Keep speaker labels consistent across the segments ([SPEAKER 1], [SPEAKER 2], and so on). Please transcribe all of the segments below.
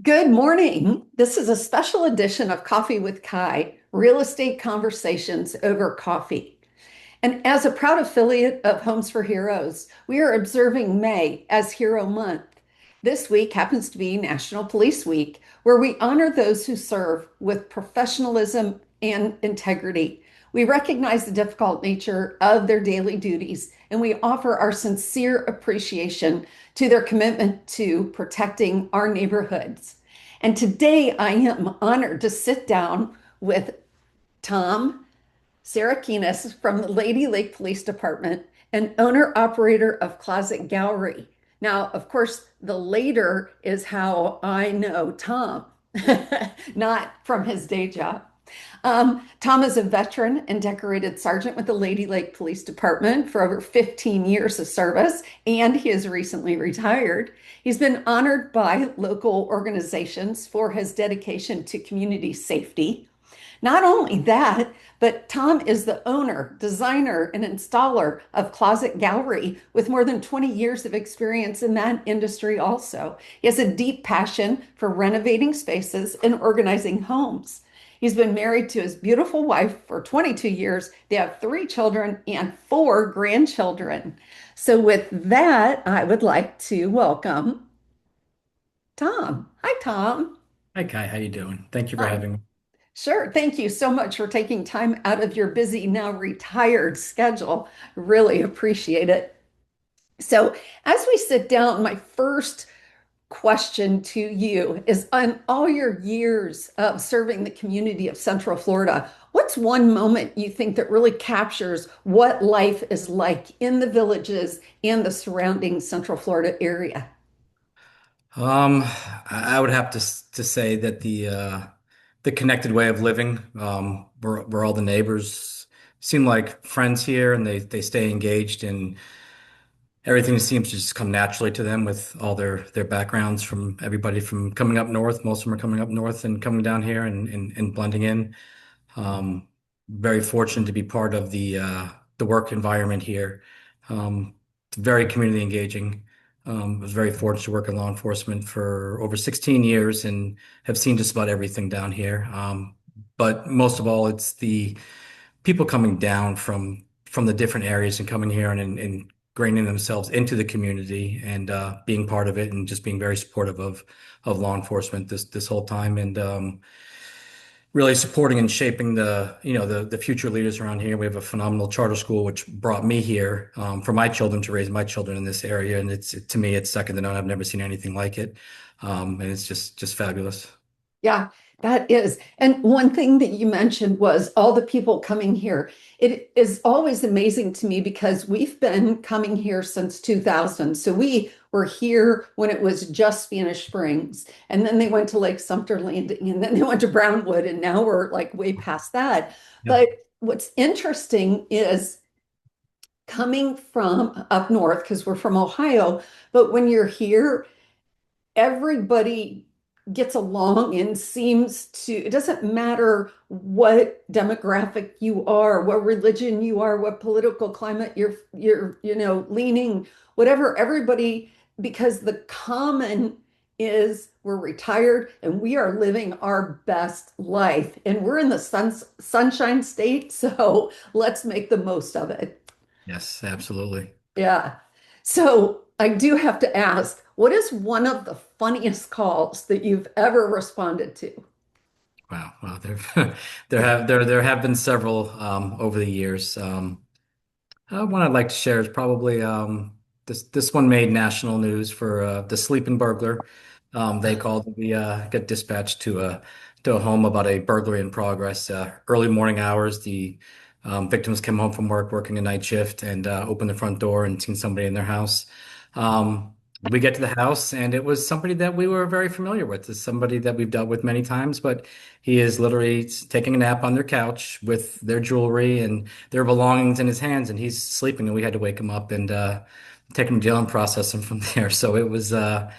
[SPEAKER 1] Good morning. This is a special edition of Coffee with Kai, Real Estate Conversations over Coffee. And as a proud affiliate of Homes for Heroes, we are observing May as Hero Month. This week happens to be National Police Week, where we honor those who serve with professionalism and integrity. We recognize the difficult nature of their daily duties, and we offer our sincere appreciation to their commitment to protecting our neighborhoods. And today I am honored to sit down with Tom Sarakinis from the Lady Lake Police Department and owner operator of Closet Gallery. Now, of course, the later is how I know Tom, not from his day job. Tom is a veteran and decorated sergeant with the Lady Lake Police Department for over 15 years of service, and he is recently retired. He's been honored by local organizations for his dedication to community safety. Not only that, but Tom is the owner, designer, and installer of Closet Gallery with more than 20 years of experience in that industry also. He has a deep passion for renovating spaces and organizing homes. He's been married to his beautiful wife for 22 years. They have three children and four grandchildren. So, with that, I would like to welcome Tom. Hi, Tom.
[SPEAKER 2] Hi Kai, how you doing? Thank you for
[SPEAKER 1] Hi.
[SPEAKER 2] having me.
[SPEAKER 1] Sure. Thank you so much for taking time out of your busy, now retired schedule. Really appreciate it. So, as we sit down, my first question to you is on all your years of serving the community of Central Florida, what's one moment you think that really captures what life is like in the villages and the surrounding Central Florida area?
[SPEAKER 2] I would have to say that the connected way of living, where all the neighbors seem like friends here, and they stay engaged, and everything seems to just come naturally to them with all their backgrounds, from everybody from coming up north. Most of them are coming up north and coming down here and blending in. Very fortunate to be part of the work environment here. It's very community engaging. I was very fortunate to work in law enforcement for over 16 years and have seen just about everything down here. But most of all, it's the people coming down from the different areas and coming here and ingraining themselves into the community and being part of it and just being very supportive of law enforcement this whole time. And really supporting and shaping the future leaders around here. We have a phenomenal charter school which brought me here for my children to raise my children in this area, and to me it's second to none. I've never seen anything like it, and it's just fabulous.
[SPEAKER 1] Yeah, that is. And one thing that you mentioned was all the people coming here. It is always amazing to me because we've been coming here since 2000. So we were here when it was just Spanish Springs, and then they went to Lake Sumter Landing, and then they went to Brownwood, and now we're like way past that.
[SPEAKER 2] Yep.
[SPEAKER 1] But what's interesting is coming from up north, because we're from Ohio, but when you're here, everybody gets along and seems to, it doesn't matter what demographic you are, what religion you are, what political climate you're leaning, whatever, everybody, because the common is we're retired and we are living our best life and we're in the sunshine state, so let's make the most of it.
[SPEAKER 2] Yes, absolutely.
[SPEAKER 1] Yeah. So I do have to ask, what is one of the funniest calls that you've ever responded to?
[SPEAKER 2] Wow. Well, there have been several over the years. One I'd like to share is probably this one made national news for the sleeping burglar. They called. We got dispatched to a home about a burglary in progress. Early morning hours, the victims came home from work, working a night shift, and opened the front door and seen somebody in their house. We get to the house, and it was somebody that we were very familiar with. It's somebody that we've dealt with many times, but he is literally taking a nap on their couch with their jewelry and their belongings in his hands, and he's sleeping. And we had to wake him up and take him to jail and process him from there. So it was, yeah,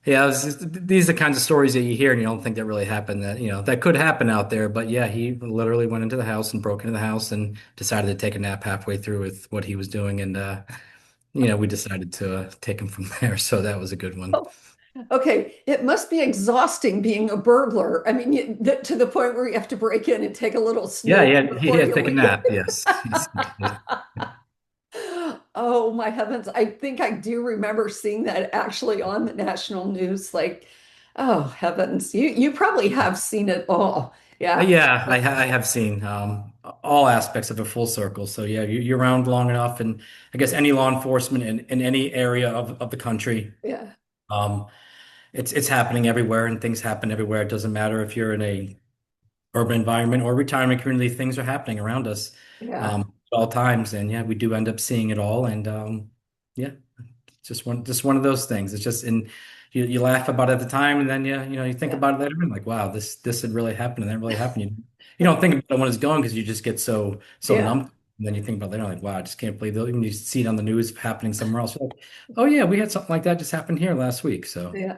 [SPEAKER 2] these are the kinds of stories that you hear and you don't think that really happened. That that could happen out there, but yeah, he literally went into the house and broke into the house and decided to take a nap halfway through with what he was doing, and we decided to take him from there. So that was a good one.
[SPEAKER 1] Okay, it must be exhausting being a burglar. I mean, to the point where you have to break in and take a little
[SPEAKER 2] Yeah,
[SPEAKER 1] snooze
[SPEAKER 2] he
[SPEAKER 1] before
[SPEAKER 2] had to
[SPEAKER 1] you
[SPEAKER 2] take a
[SPEAKER 1] leave.
[SPEAKER 2] nap. Yes.
[SPEAKER 1] Oh my heavens. I think I do remember seeing that actually on the national news. Like, oh heavens. You probably have seen it all. Yeah.
[SPEAKER 2] Yeah, I have seen all aspects of a full circle. So yeah, you're around long enough, and I guess any law enforcement in any area of the country,
[SPEAKER 1] Yeah.
[SPEAKER 2] um, it's happening everywhere, and things happen everywhere. It doesn't matter if you're in a urban environment or retirement community, things are happening around us
[SPEAKER 1] Yeah.
[SPEAKER 2] at all times, and yeah, we do end up seeing it all, and yeah. Just one of those things. It's just and you laugh about it at the time, and then you think
[SPEAKER 1] Yeah.
[SPEAKER 2] about it later, and like, wow, this had really happened, and that really happened. You don't think about it when it's going because you just get so
[SPEAKER 1] Yeah.
[SPEAKER 2] numb. And then you think about it later, like, wow, I just can't believe that. Even you see it on the news happening somewhere else. You're like, oh yeah, we had something like that just happened here last week. So
[SPEAKER 1] Yeah.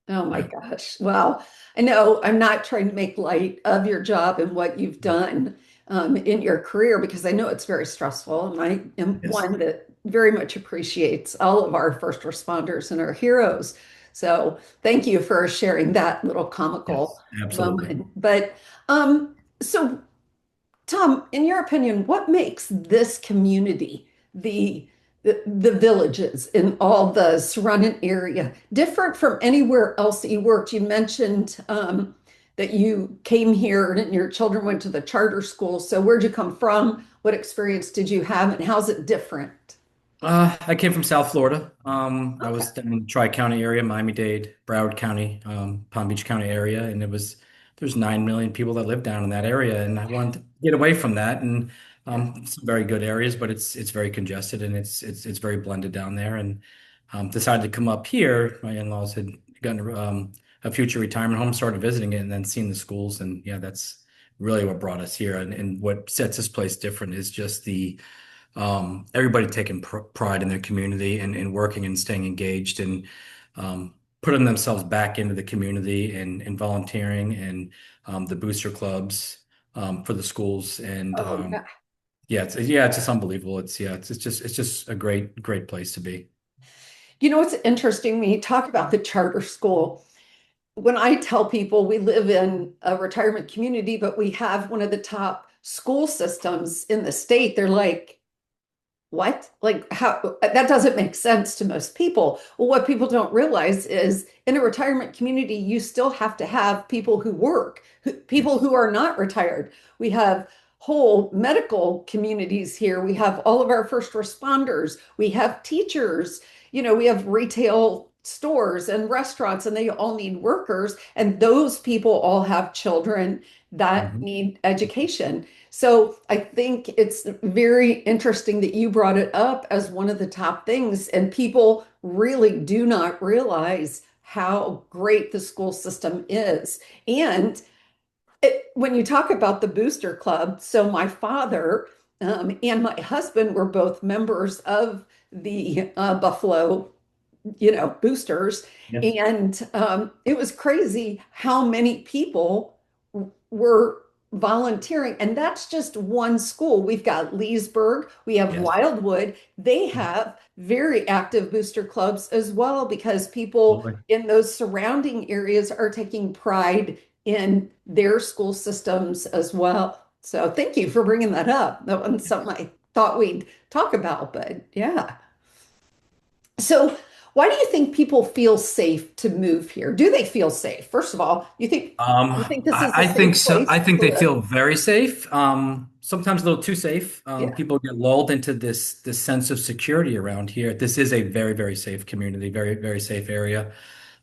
[SPEAKER 1] Oh my
[SPEAKER 2] yeah,
[SPEAKER 1] gosh. Well, I know I'm not trying to make light of your job and what you've done in your career because I know it's very stressful. And I am
[SPEAKER 2] yes,
[SPEAKER 1] one that very much appreciates all of our first responders and our heroes. So thank you for sharing that little comical
[SPEAKER 2] yes, absolutely.
[SPEAKER 1] moment. But so Tom, in your opinion, what makes this community, the villages in all the surrounding area, different from anywhere else that you worked? You mentioned that you came here and your children went to the charter school. So where'd you come from? What experience did you have, and how's it different?
[SPEAKER 2] I came from South Florida. I
[SPEAKER 1] Okay.
[SPEAKER 2] was in the Tri-County area, Miami-Dade, Broward County, Palm Beach County area, and there's 9 million people that live down in that area, and I wanted to get away from that. And
[SPEAKER 1] Yeah.
[SPEAKER 2] some very good areas, but it's very congested and it's very blended down there. And decided to come up here. My in-laws had gotten a future retirement home, started visiting it, and then seeing the schools, and yeah, that's really what brought us here. And what sets this place different is just the everybody taking pride in their community and working and staying engaged and putting themselves back into the community and volunteering and the booster clubs for the schools and
[SPEAKER 1] Oh, yeah.
[SPEAKER 2] yeah, it's just unbelievable. It's just a great place to be.
[SPEAKER 1] You know what's interesting when you talk about the charter school? When I tell people we live in a retirement community, but we have one of the top school systems in the state, they're like, what? Like, how? That doesn't make sense to most people. Well, what people don't realize is in a retirement community, you still have to have people who work, people
[SPEAKER 2] Yes.
[SPEAKER 1] who are not retired. We have whole medical communities here. We have all of our first responders. We have teachers. We have retail stores and restaurants, and they all need workers. And those people all have children that
[SPEAKER 2] Mhm.
[SPEAKER 1] need education. So I think it's very interesting that you brought it up as one of the top things, and people really do not realize how great the school system is. And when you talk about the Booster Club, so my father and my husband were both members of the Buffalo boosters.
[SPEAKER 2] Yes.
[SPEAKER 1] And it was crazy how many people were volunteering. And that's just one school. We've got Leesburg, we have
[SPEAKER 2] Yes.
[SPEAKER 1] Wildwood. They have very active booster clubs as well because people
[SPEAKER 2] Absolutely.
[SPEAKER 1] in those surrounding areas are taking pride in their school systems as well. So thank you for bringing that up. That wasn't something I thought we'd talk about, but yeah. So, why do you think people feel safe to move here? Do they feel safe? First of all, you think this is a
[SPEAKER 2] I think
[SPEAKER 1] safe
[SPEAKER 2] so.
[SPEAKER 1] place
[SPEAKER 2] I think
[SPEAKER 1] to
[SPEAKER 2] they
[SPEAKER 1] live?
[SPEAKER 2] feel very safe. Sometimes a little too safe.
[SPEAKER 1] Yeah.
[SPEAKER 2] People get lulled into this sense of security around here. This is a very safe community, very safe area.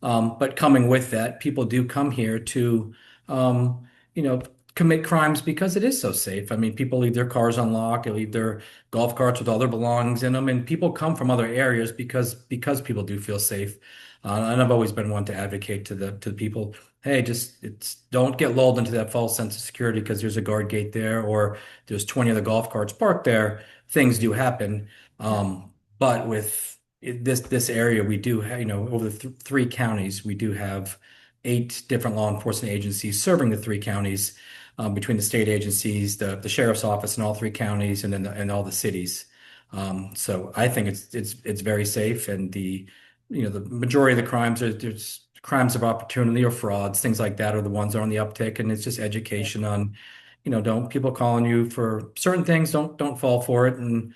[SPEAKER 2] But coming with that, people do come here to, you know, commit crimes because it is so safe. I mean, people leave their cars unlocked, they leave their golf carts with all their belongings in them, and people come from other areas because people do feel safe. And I've always been one to advocate to the people, hey, just it's don't get lulled into that false sense of security because there's a guard gate there or there's 20 other golf carts parked there. Things do happen.
[SPEAKER 1] Yeah.
[SPEAKER 2] But with this area, we do have, over the th three counties, we do have 8 different law enforcement agencies serving the 3 counties, between the state agencies, the sheriff's office in all 3 counties, and then and all the cities. So I think it's very safe, and the majority of the crimes are there's crimes of opportunity or frauds, things like that are the ones that are on the uptick. And it's just
[SPEAKER 1] Yeah.
[SPEAKER 2] education on, don't people calling you for certain things, don't fall for it. And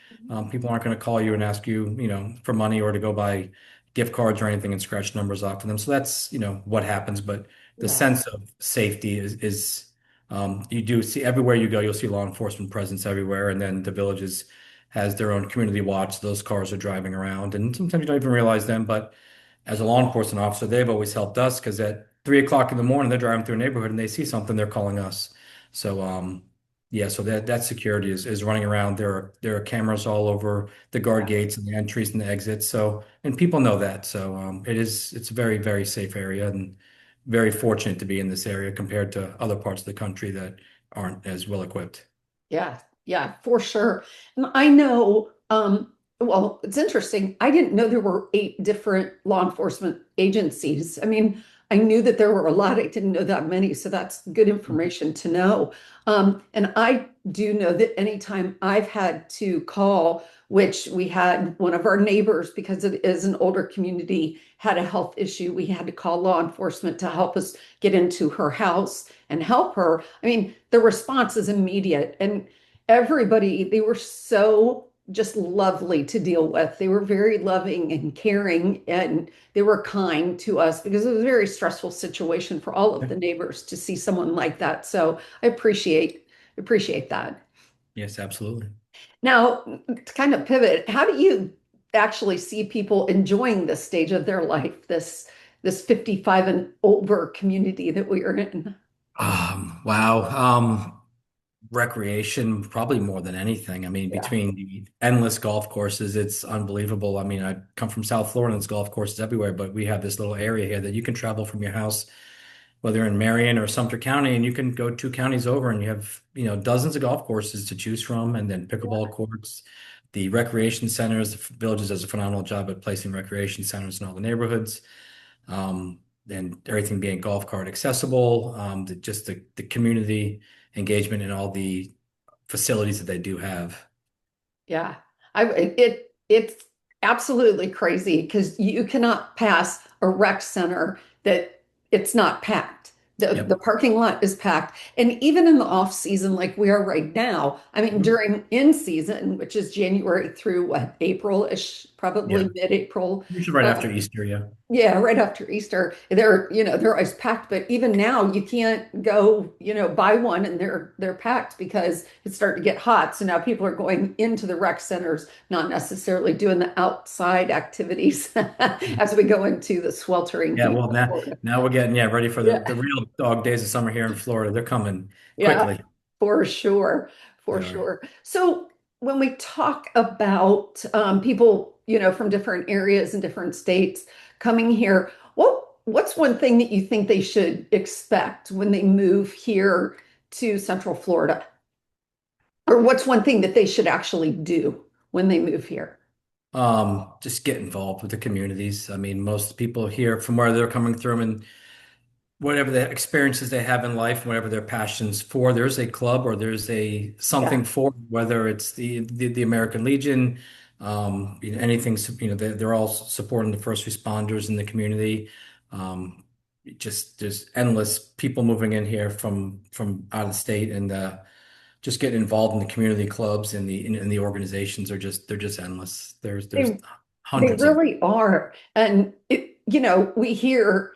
[SPEAKER 2] people aren't going to call you and ask you, for money or to go buy gift cards or anything and scratch numbers off of them. So that's, what happens. But the
[SPEAKER 1] Yeah.
[SPEAKER 2] sense of safety is you do see everywhere you go, you'll see law enforcement presence everywhere. And then the villages has their own community watch. Those cars are driving around, and sometimes you don't even realize them. But as a law enforcement officer, they've always helped us because at 3 o'clock in the morning, they're driving through a neighborhood and they see something, they're calling us. So, yeah, so that security is running around. There are cameras all over the guard
[SPEAKER 1] Yeah.
[SPEAKER 2] gates and the entries and the exits. So, and people know that. So, it's a very, very safe area and very fortunate to be in this area compared to other parts of the country that aren't as well equipped.
[SPEAKER 1] Yeah, yeah, for sure. And I know, well, it's interesting. I didn't know there were 8 different law enforcement agencies. I mean, I knew that there were a lot. I didn't know that many, so that's good information to know. And I do know that anytime I've had to call, which we had one of our neighbors, because it is an older community, had a health issue, we had to call law enforcement to help us get into her house and help her. I mean, the response is immediate, and everybody, they were so just lovely to deal with. They were very loving and caring, and they were kind to us because it was a very stressful situation for all of the neighbors to see someone like that. So I appreciate that.
[SPEAKER 2] Yes, absolutely.
[SPEAKER 1] Now, to kind of pivot, how do you actually see people enjoying this stage of their life, this 55 and over community that we are in?
[SPEAKER 2] Wow. Recreation, probably more than anything. I mean,
[SPEAKER 1] Yeah.
[SPEAKER 2] between the endless golf courses, it's unbelievable. I mean, I come from South Florida and there's golf courses everywhere, but we have this little area here that you can travel from your house, whether in Marion or Sumter County, and you can go 2 counties over and you have, dozens of golf courses to choose from, and then pickleball courts. The recreation centers, the villages does a phenomenal job at placing recreation centers in all the neighborhoods. Um, and everything being golf cart accessible, just the community engagement and all the facilities that they do have.
[SPEAKER 1] Yeah, it's absolutely crazy because you cannot pass a rec center that it's not packed. The
[SPEAKER 2] Yep.
[SPEAKER 1] parking lot is packed. And even in the off season, like we are right now, I mean,
[SPEAKER 2] Mhm.
[SPEAKER 1] during in season, which is January through what, April-ish,
[SPEAKER 2] Yeah.
[SPEAKER 1] probably mid-April.
[SPEAKER 2] Usually right
[SPEAKER 1] uh,
[SPEAKER 2] after Easter, yeah.
[SPEAKER 1] Yeah, right after Easter, they're always packed, but even now you can't go, buy one and they're packed because it's starting to get hot. So now people are going into the rec centers, not necessarily doing the outside activities as we go into the sweltering
[SPEAKER 2] Yeah,
[SPEAKER 1] heat
[SPEAKER 2] well
[SPEAKER 1] of
[SPEAKER 2] now
[SPEAKER 1] Florida.
[SPEAKER 2] now we're getting ready for the
[SPEAKER 1] Yeah.
[SPEAKER 2] real dog days of summer here in Florida. They're coming
[SPEAKER 1] Yeah,
[SPEAKER 2] quickly.
[SPEAKER 1] for sure,
[SPEAKER 2] They
[SPEAKER 1] for
[SPEAKER 2] are.
[SPEAKER 1] sure. So when we talk about people, from different areas and different states coming here, what's one thing that you think they should expect when they move here to Central Florida? Or what's one thing that they should actually do when they move here?
[SPEAKER 2] Just get involved with the communities. I mean, most people here from where they're coming from and whatever the experiences they have in life, whatever their passions for, there's a club or there's a
[SPEAKER 1] Yeah.
[SPEAKER 2] something for, whether it's the American Legion, anything, they're all supporting the first responders in the community. Um, just there's endless people moving in here from out of state and just getting involved in the community clubs and the organizations are just they're just endless. There's
[SPEAKER 1] They they
[SPEAKER 2] hundreds of
[SPEAKER 1] really are. And we hear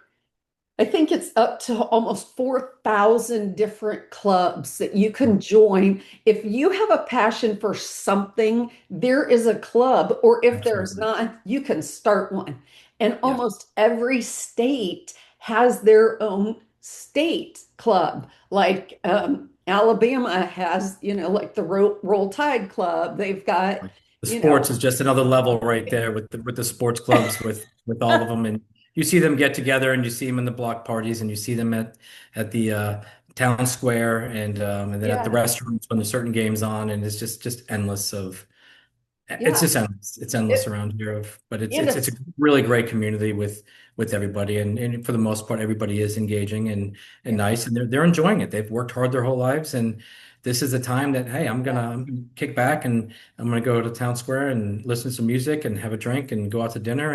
[SPEAKER 1] I think it's up to almost 4,000 different clubs that you can join. If you have a passion for something, there is a club, or if there's
[SPEAKER 2] absolutely.
[SPEAKER 1] not, you can start one. And
[SPEAKER 2] Yeah.
[SPEAKER 1] almost every state has their own state club. Like Alabama has, like the Roll Tide Club. They've got,
[SPEAKER 2] The
[SPEAKER 1] you know,
[SPEAKER 2] sports is just another level right there with the sports clubs with all of them, and you see them get together, and you see them in the block parties, and you see them at the town square, and then at the
[SPEAKER 1] yeah,
[SPEAKER 2] restaurants when there's certain games on, and it's just endless of it's
[SPEAKER 1] yeah.
[SPEAKER 2] just endless. It's endless
[SPEAKER 1] It,
[SPEAKER 2] around here but it's
[SPEAKER 1] and
[SPEAKER 2] it's it's a
[SPEAKER 1] it's,
[SPEAKER 2] really great community with everybody, and for the most part, everybody is engaging and
[SPEAKER 1] yeah,
[SPEAKER 2] nice, and they're enjoying it. They've worked hard their whole lives, and this is the time that hey,
[SPEAKER 1] yeah.
[SPEAKER 2] I'm gonna kick back and I'm gonna go to town square and listen to some music and have a drink and go out to dinner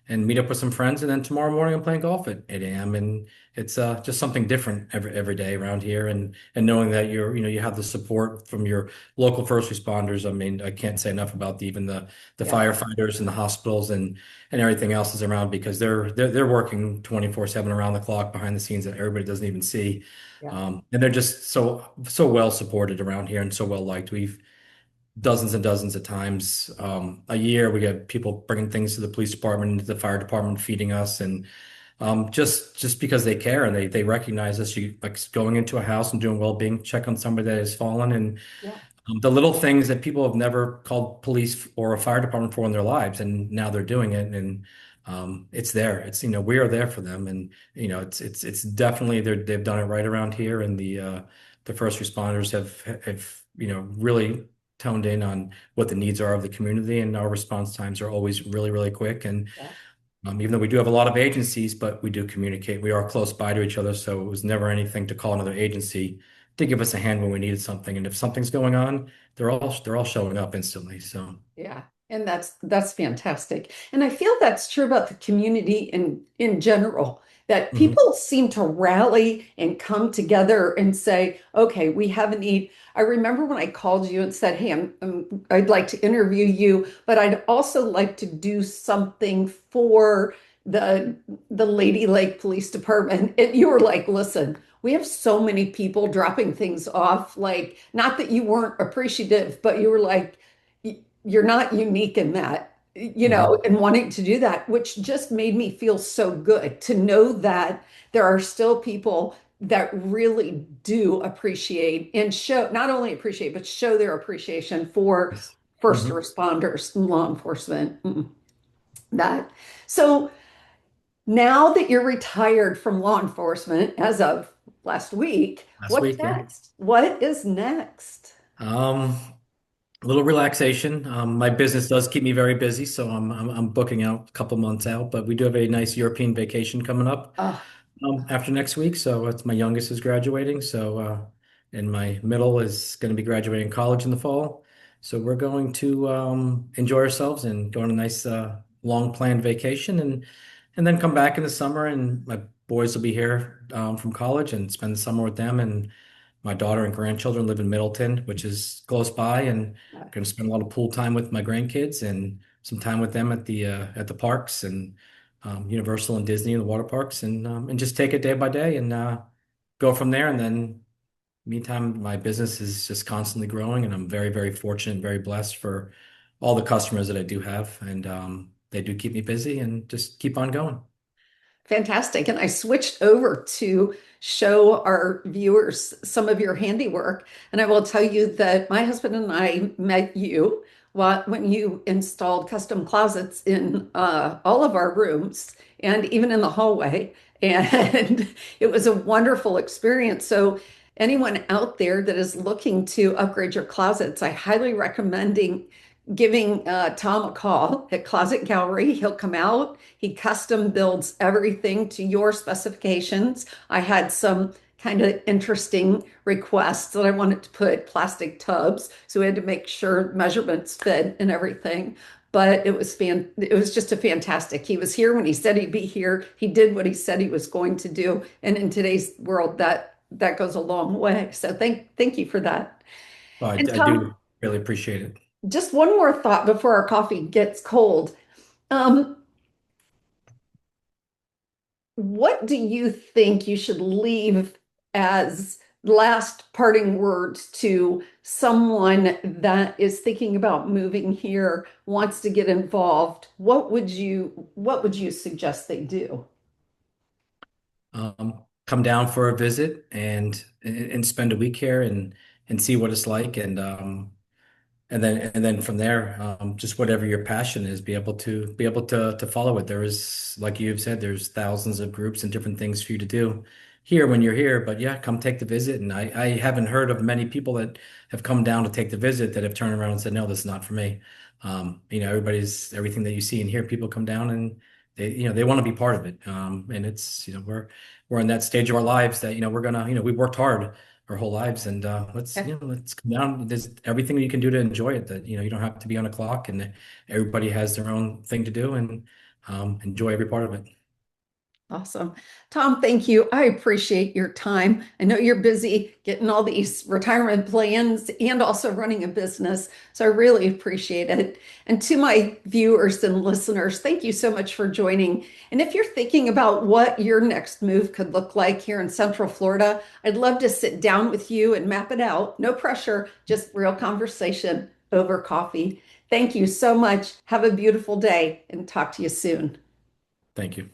[SPEAKER 2] and meet up with some friends. And then tomorrow morning I'm playing golf at 8 a.m. And it's just something different every day around here. And knowing that you have the support from your local first responders. I mean, I can't say enough about even the
[SPEAKER 1] Yeah,
[SPEAKER 2] firefighters and the hospitals and everything else is around because they're working 24/7 around the clock behind the scenes that everybody doesn't even see.
[SPEAKER 1] yeah,
[SPEAKER 2] And they're just so well supported around here and so well liked. We've dozens and dozens of times a year. We get people bringing things to the police department, to the fire department, feeding us, and just because they care and they recognize us. You like going into a house and doing well-being check on somebody that has fallen, and
[SPEAKER 1] yeah,
[SPEAKER 2] the little things that people have never called police or a fire department for in their lives, and now they're doing it, and it's there. It's we are there for them, and it's definitely they've done it right around here, and the first responders have really toned in on what the needs are of the community, and our response times are always really quick. And
[SPEAKER 1] yeah.
[SPEAKER 2] even though we do have a lot of agencies, but we do communicate. We are close by to each other, so it was never anything to call another agency to give us a hand when we needed something. And if something's going on, they're all showing up instantly. So,
[SPEAKER 1] Yeah, and that's fantastic. And I feel that's true about the community in general, that
[SPEAKER 2] mhm.
[SPEAKER 1] people seem to rally and come together and say, okay, we have a need. I remember when I called you and said, hey, I'd like to interview you, but I'd also like to do something for the the Lady Lake Police Department. And you were like, listen, we have so many people dropping things off. Like, not that you weren't appreciative, but you were like, you're not unique in that,
[SPEAKER 2] Mhm.
[SPEAKER 1] and wanting to do that, which just made me feel so good to know that there are still people that really do appreciate and show, not only appreciate, but show their appreciation for
[SPEAKER 2] Yes.
[SPEAKER 1] first
[SPEAKER 2] Mhm.
[SPEAKER 1] responders, law enforcement. That. So now that you're retired from law enforcement as of last week,
[SPEAKER 2] Last
[SPEAKER 1] what's
[SPEAKER 2] week, yeah.
[SPEAKER 1] next? What is next?
[SPEAKER 2] Um, a little relaxation. My business does keep me very busy, so I'm booking out a couple months out. But we do have a nice European vacation coming up
[SPEAKER 1] Oh,
[SPEAKER 2] after next week. So it's my youngest is graduating. So and my middle is going to be graduating college in the fall. So we're going to enjoy ourselves and go on a nice long planned vacation and then come back in the summer. And my boys will be here from college and spend the summer with them. And my daughter and grandchildren live in Middleton, which is close by, and going to spend a lot of pool time with my grandkids and some time with them at the parks and Universal and Disney and the water parks, and just take it day by day and go from there. And then, meantime, my business is just constantly growing, and I'm very fortunate and very blessed for all the customers that I do have, and they do keep me busy and just keep on going.
[SPEAKER 1] fantastic. And I switched over to show our viewers some of your handiwork. And I will tell you that my husband and I met you when you installed custom closets in all of our rooms and even in the hallway. And it was a wonderful experience. So, anyone out there that is looking to upgrade your closets, I highly recommending giving Tom a call at Closet Gallery. He'll come out. He custom builds everything to your specifications. I had some kind of interesting requests that I wanted to put plastic tubs, so we had to make sure measurements fit and everything. But it was just a fantastic. He was here when he said he'd be here. He did what he said he was going to do. And in today's world, that goes a long way. So thank you for that.
[SPEAKER 2] Well,
[SPEAKER 1] And
[SPEAKER 2] I
[SPEAKER 1] Tom,
[SPEAKER 2] do really appreciate it.
[SPEAKER 1] just one more thought before our coffee gets cold. Um, what do you think you should leave as last parting words to someone that is thinking about moving here, wants to get involved? What would you suggest they do?
[SPEAKER 2] Come down for a visit and spend a week here and see what it's like and then from there just whatever your passion is be able to follow it. There is, like you've said, there's thousands of groups and different things for you to do here when you're here, but yeah, come take the visit. And I haven't heard of many people that have come down to take the visit that have turned around and said no, this is not for me. Everything that you see and hear, people come down and they want to be part of it. And it's we're in that stage of our lives that we're gonna we worked hard our whole lives, and let's come down. There's everything you can do to enjoy it. That you don't have to be on a clock, and everybody has their own thing to do, and enjoy every part of it.
[SPEAKER 1] Awesome. Tom, thank you. I appreciate your time. I know you're busy getting all these retirement plans and also running a business. So I really appreciate it. And to my viewers and listeners, thank you so much for joining. And if you're thinking about what your next move could look like here in Central Florida, I'd love to sit down with you and map it out. No pressure, just real conversation over coffee. Thank you so much. Have a beautiful day and talk to you soon.
[SPEAKER 2] Thank you.